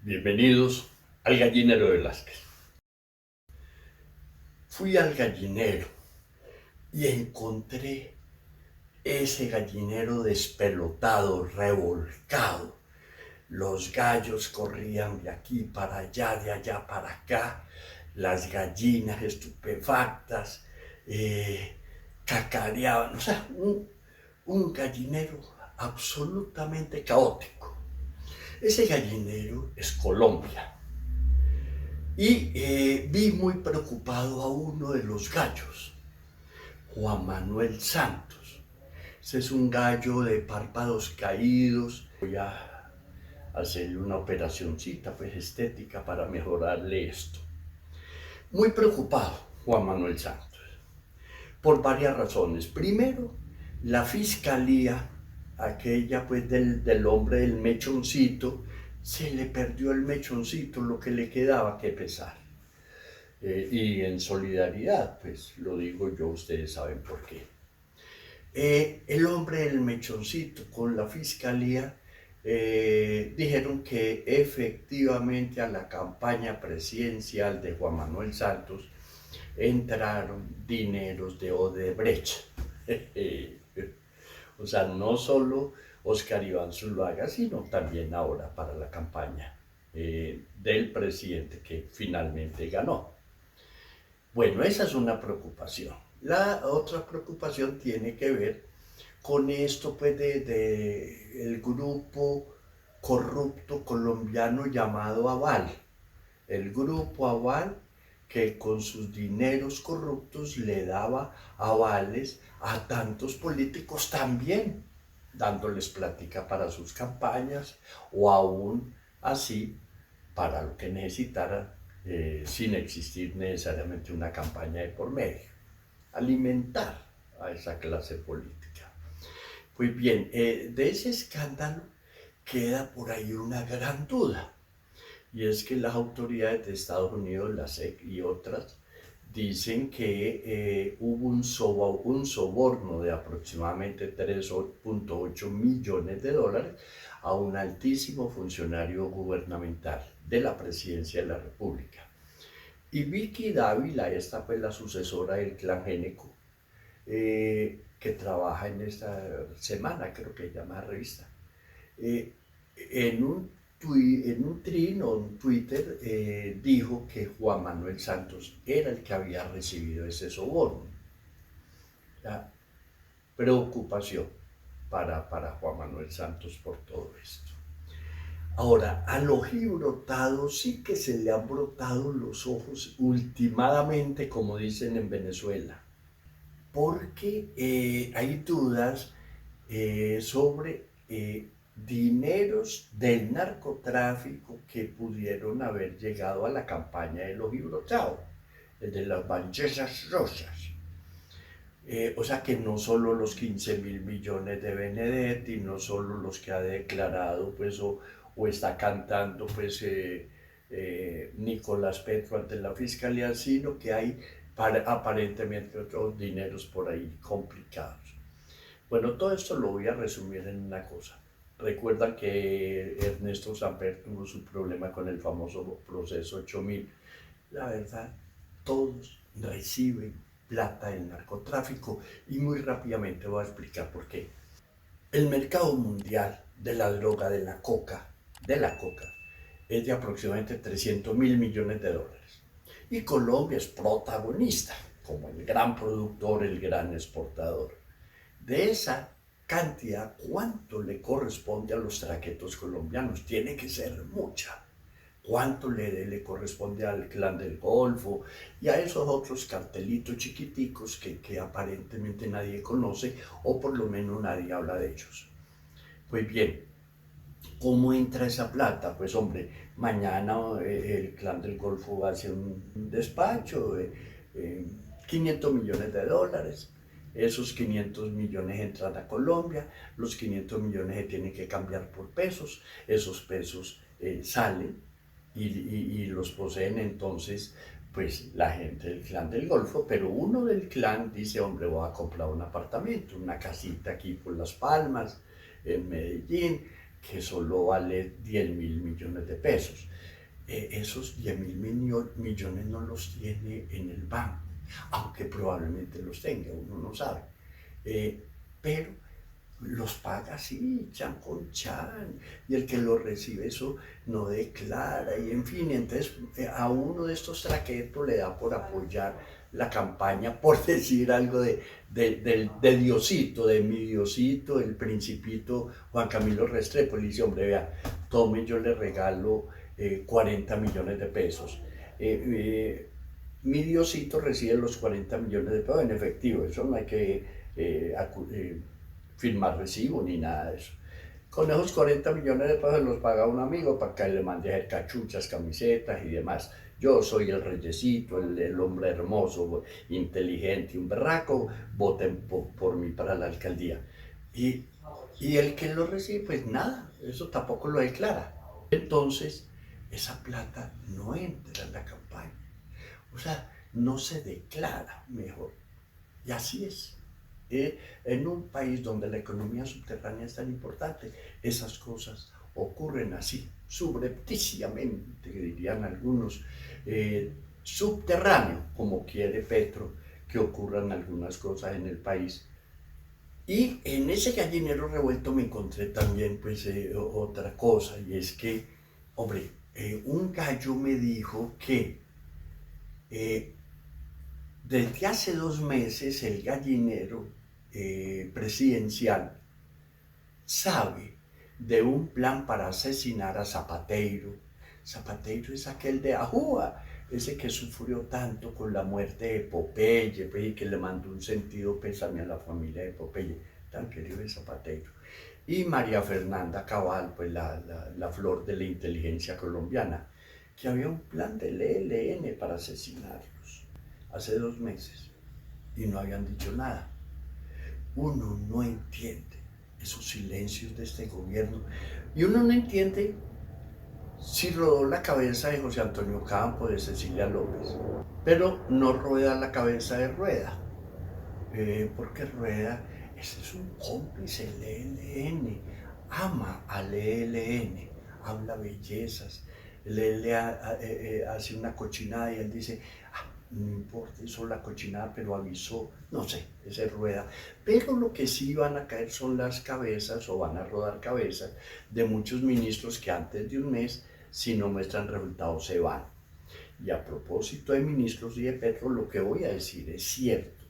Bienvenidos al Gallinero de Velázquez. Fui al gallinero y encontré ese gallinero despelotado, revolcado. Los gallos corrían de aquí para allá, de allá para acá, las gallinas estupefactas, cacareaban, o sea, un gallinero absolutamente caótico. Ese gallinero es Colombia. Y vi muy preocupado a uno de los gallos, Juan Manuel Santos. Ese es un gallo de párpados caídos. Voy a hacerle una operacioncita pues, estética para mejorarle esto. Muy preocupado Juan Manuel Santos, por varias razones. Primero, la fiscalía, aquella pues del hombre del mechoncito, se le perdió el mechoncito, lo que le quedaba que pesar. Y en solidaridad, pues lo digo yo, ustedes saben por qué. El hombre del mechoncito con la fiscalía dijeron que efectivamente a la campaña presidencial de Juan Manuel Santos entraron dineros de Odebrecht. O sea, no solo Oscar Iván Zuluaga, sino también ahora para la campaña del presidente que finalmente ganó. Bueno, esa es una preocupación. La otra preocupación tiene que ver con esto pues el grupo corrupto colombiano llamado Aval. El grupo Aval que con sus dineros corruptos le daba avales a tantos políticos también, dándoles plática para sus campañas o aún así para lo que necesitaran sin existir necesariamente una campaña de por medio. Alimentar a esa clase política. Pues bien, de ese escándalo queda por ahí una gran duda, y es que las autoridades de Estados Unidos, la SEC y otras, dicen que hubo un soborno de aproximadamente 3.8 millones de dólares a un altísimo funcionario gubernamental de la presidencia de la República. Y Vicky Dávila, esta fue la sucesora del clan Géneco, que trabaja en esta semana, creo que se llama revista, en un Twitter, dijo que Juan Manuel Santos era el que había recibido ese soborno. La preocupación para Juan Manuel Santos por todo esto. Ahora, al ojibrotado sí que se le han brotado los ojos últimamente, como dicen en Venezuela, porque hay dudas sobre dineros del narcotráfico que pudieron haber llegado a la campaña del ojibrotado, el de las banderas rosas. O sea que no solo los 15.000 millones de Benedetti, no solo los que ha declarado pues, o está cantando pues, Nicolás Petro ante la fiscalía, sino que hay aparentemente otros dineros por ahí complicados. Bueno, todo esto lo voy a resumir en una cosa. Recuerdan que Ernesto Samper tuvo su problema con el famoso proceso 8000. La verdad, todos reciben plata del narcotráfico y muy rápidamente voy a explicar por qué. El mercado mundial de la droga, de la coca, es de aproximadamente 300.000 millones de dólares. Y Colombia es protagonista, como el gran productor, el gran exportador. De esa cantidad, ¿cuánto le corresponde a los traquetos colombianos? Tiene que ser mucha. ¿Cuánto le corresponde al Clan del Golfo y a esos otros cartelitos chiquiticos que aparentemente nadie conoce o por lo menos nadie habla de ellos? Pues bien, ¿cómo entra esa plata? Pues hombre, mañana el Clan del Golfo va a hacer un despacho de 500 millones de dólares. Esos 500 millones entran a Colombia, los 500 millones se tienen que cambiar por pesos, esos pesos salen y los poseen entonces pues la gente del Clan del Golfo, pero uno del clan dice, hombre, voy a comprar un apartamento, una casita aquí por Las Palmas, en Medellín, que solo vale 10.000 millones de pesos. Esos 10.000 millones no los tiene en el banco, aunque probablemente los tenga, uno no sabe. Pero los paga así, chan con chan, y el que lo recibe eso no declara, y en fin, entonces a uno de estos traquetos le da por apoyar la campaña, por decir algo de Diosito, de mi Diosito, el principito Juan Camilo Restrepo. Le dice, hombre, vea, tome, yo le regalo 40 millones de pesos. Mi Diosito recibe los 40 millones de pesos en efectivo, eso no hay que firmar recibo ni nada de eso. Con esos 40 millones de pesos los paga un amigo para que le mande a hacer cachuchas, camisetas y demás. Yo soy el reyesito, el hombre hermoso, inteligente, un berraco, voten por mí para la alcaldía. Y, y el que lo recibe, pues nada, eso tampoco lo declara. Entonces, esa plata no entra en la campaña. O sea, no se declara mejor. Y así es. En un país donde la economía subterránea es tan importante, esas cosas ocurren así, subrepticiamente, dirían algunos, subterráneo, como quiere Petro que ocurran algunas cosas en el país. Y en ese gallinero revuelto me encontré también pues otra cosa, y es que, hombre, un gallo me dijo que eh, desde hace 2 meses el gallinero presidencial sabe de un plan para asesinar a Zapateiro. Zapateiro es aquel de Ajúa, ese que sufrió tanto con la muerte de Popeye, pues, y que le mandó un sentido pésame a la familia de Popeye, tan querido de Zapateiro. Y María Fernanda Cabal, pues la flor de la inteligencia colombiana, que había un plan del ELN para asesinarlos hace 2 meses y no habían dicho nada. Uno no entiende esos silencios de este gobierno y uno no entiende si rodó la cabeza de José Antonio Campo, de Cecilia López, pero no rueda la cabeza de Rueda, porque Rueda, ese es un cómplice del ELN, ama al ELN, habla bellezas, le hace una cochinada y él dice, no importa, hizo la cochinada, pero avisó, no sé, ese Rueda. Pero lo que sí van a caer son las cabezas, o van a rodar cabezas, de muchos ministros que antes de un mes, si no muestran resultados, se van. Y a propósito de ministros y de Petro, lo que voy a decir es cierto.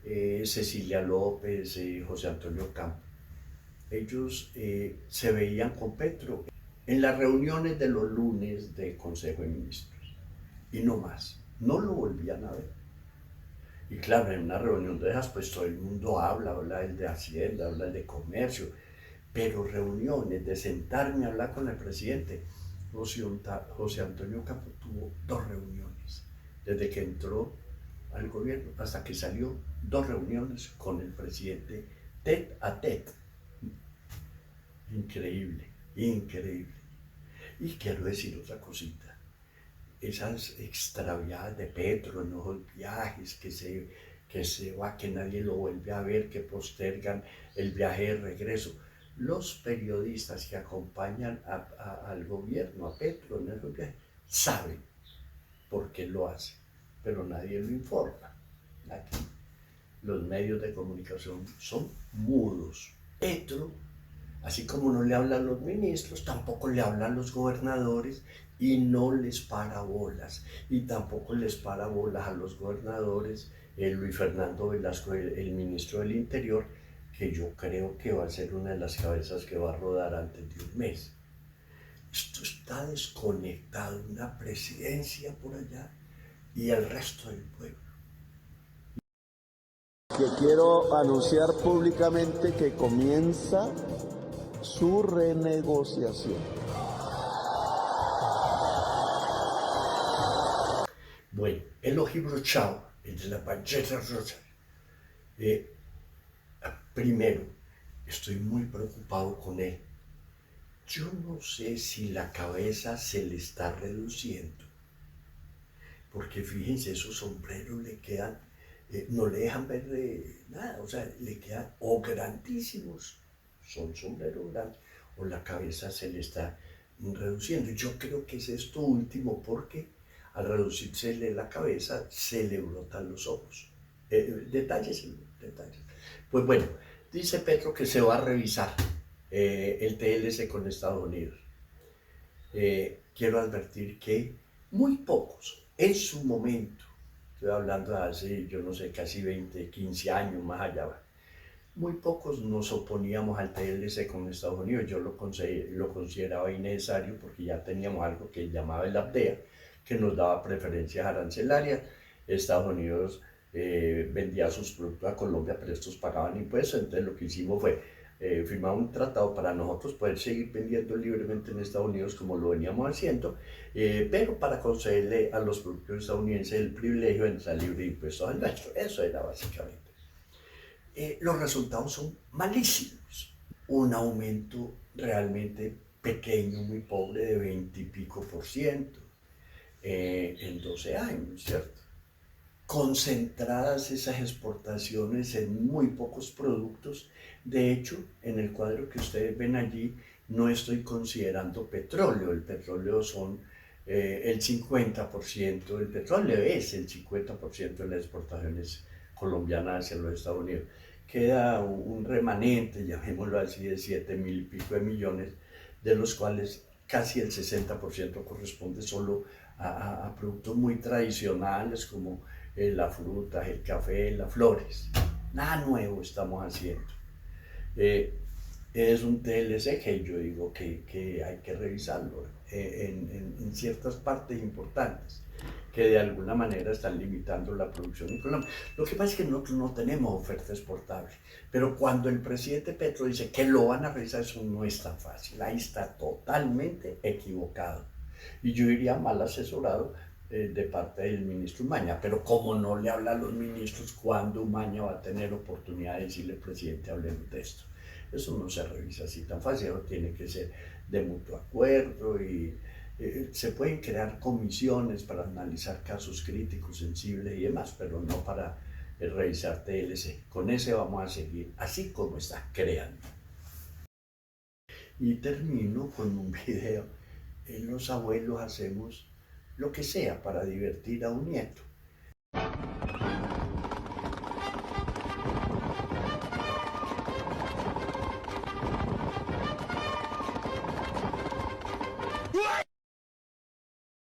Cecilia López, José Antonio Campo, ellos se veían con Petro en las reuniones de los lunes del Consejo de Ministros, y no más, no lo volvían a ver. Y claro, en una reunión de esas, pues todo el mundo habla el de Hacienda, habla el de Comercio, pero reuniones de sentarme a hablar con el presidente, José Antonio Campo tuvo 2 reuniones, desde que entró al gobierno hasta que salió, 2 reuniones con el presidente, tete a tete. Increíble, increíble. Y quiero decir otra cosita, esas extraviadas de Petro en los viajes que se va, que nadie lo vuelve a ver, que postergan el viaje de regreso. Los periodistas que acompañan al gobierno, a Petro en esos viajes, saben por qué lo hace, pero nadie lo informa. Aquí los medios de comunicación son mudos. Petro, así como no le hablan los ministros, tampoco le hablan los gobernadores y no les para bolas. Y tampoco les para bolas a los gobernadores Luis Fernando Velasco, el ministro del Interior, que yo creo que va a ser una de las cabezas que va a rodar antes de un mes. Esto está desconectado, una presidencia por allá y el resto del pueblo. Que quiero anunciar públicamente que comienza su renegociación. Bueno, Elohim Brochao, el de la Pancheta Rosa. Primero, estoy muy preocupado con él. Yo no sé si la cabeza se le está reduciendo, porque fíjense, esos sombreros le quedan, no le dejan ver nada, o sea, le quedan o grandísimos, son sombreros grandes, o la cabeza se le está reduciendo. Yo creo que es esto último porque al reducírsele la cabeza se le brotan los ojos. Detalles, detalles. Pues bueno, dice Petro que se va a revisar el TLC con Estados Unidos. Quiero advertir que muy pocos, en su momento, estoy hablando de hace, yo no sé, casi 20, 15 años más allá, muy pocos nos oponíamos al TLC con Estados Unidos. Yo lo consideraba innecesario porque ya teníamos algo que llamaba el APDEA, que nos daba preferencias arancelarias. Estados Unidos vendía sus productos a Colombia, pero estos pagaban impuestos. Entonces lo que hicimos fue firmar un tratado para nosotros poder seguir vendiendo libremente en Estados Unidos como lo veníamos haciendo, pero para concederle a los productores estadounidenses el privilegio de entrar libre de impuestos al nuestro. Eso era básicamente. Los resultados son malísimos. Un aumento realmente pequeño, muy pobre, de 20 y pico por ciento en 12 años, ¿cierto? Concentradas esas exportaciones en muy pocos productos. De hecho, en el cuadro que ustedes ven allí, no estoy considerando petróleo. El petróleo son el 50%, el petróleo es el 50% de las exportaciones colombianas hacia los Estados Unidos. Queda un remanente, llamémoslo así, de 7.000 y pico de millones, de los cuales casi el 60% corresponde solo a productos muy tradicionales como la fruta, el café, las flores. Nada nuevo estamos haciendo. Es un TLC que yo digo que hay que revisarlo en ciertas partes importantes que de alguna manera están limitando la producción en Colombia. Lo que pasa es que nosotros no tenemos oferta exportable, pero cuando el presidente Petro dice que lo van a revisar, eso no es tan fácil, ahí está totalmente equivocado. Y yo iría mal asesorado de parte del ministro Umaña, pero como no le habla a los ministros, ¿cuándo Umaña va a tener oportunidad de decirle al presidente, hablemos de esto? Eso no se revisa así tan fácil, eso tiene que ser de mutuo acuerdo y se pueden crear comisiones para analizar casos críticos, sensibles y demás, pero no para revisar TLC. Con ese vamos a seguir así como está creando. Y termino con un video. Los abuelos hacemos lo que sea para divertir a un nieto.